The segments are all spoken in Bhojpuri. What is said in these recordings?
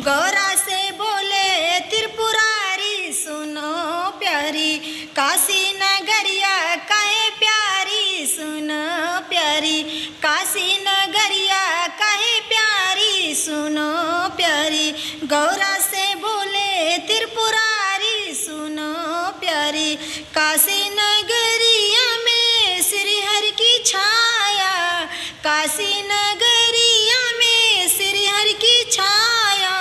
गौरा से बोले त्रिपुरारी सुनो प्यारी, काशी नगरिया कहे प्यारी सुनो प्यारी, काशी नगरिया कहे प्यारी सुनो प्यारी। गौरा से बोले त्रिपुरारी सुनो प्यारी, काशी नगरिया में श्री हरि की छाया, काशी नगरिया में श्री हरि की छाया,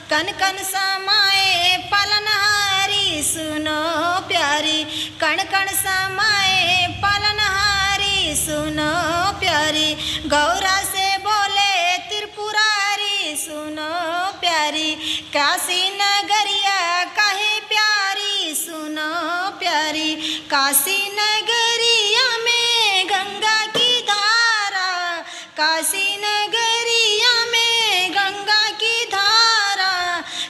कन कन समाए पालनहारी सुनो प्यारी, कण कण समाए पालनहारी सुनो प्यारी। गौरा से बोले त्रिपुरारी सुनो प्यारी, काशी नगरिया कहे प्यारी सुनो प्यारी, काशी नगरिया में गंगा की धारा, काशी नगरिया में गंगा की धारा,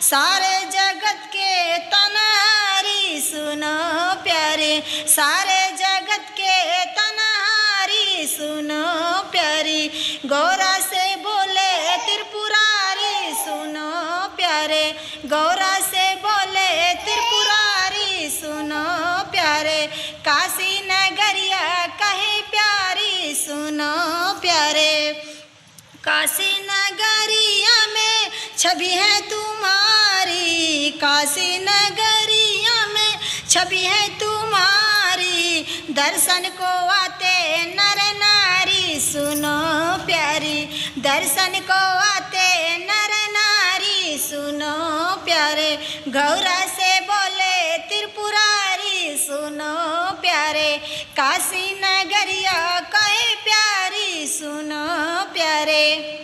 सारे जगत के तनहारी सुनो प्यारे, सारे जगत के तनहारी सुनो प्यारी। गौरा से बोले त्रिपुरारी सुनो प्यारे, गौरा से बोले त्रिपुरारी सुनो प्यारे, काशी नगरिया कहे प्यारी सुनो प्यारे। काशी नगरिया में छवि है तुम्हारी, काशी नगरिया में छवि है तुम्हारी, दर्शन को आते नर नारी सुनो प्यारी, दर्शन को आते नर नारी सुनो प्यारे। गौरा से बोले त्रिपुरारी सुनो प्यारे, काशी नगरिया कहे प्यारी सुनो प्यारे।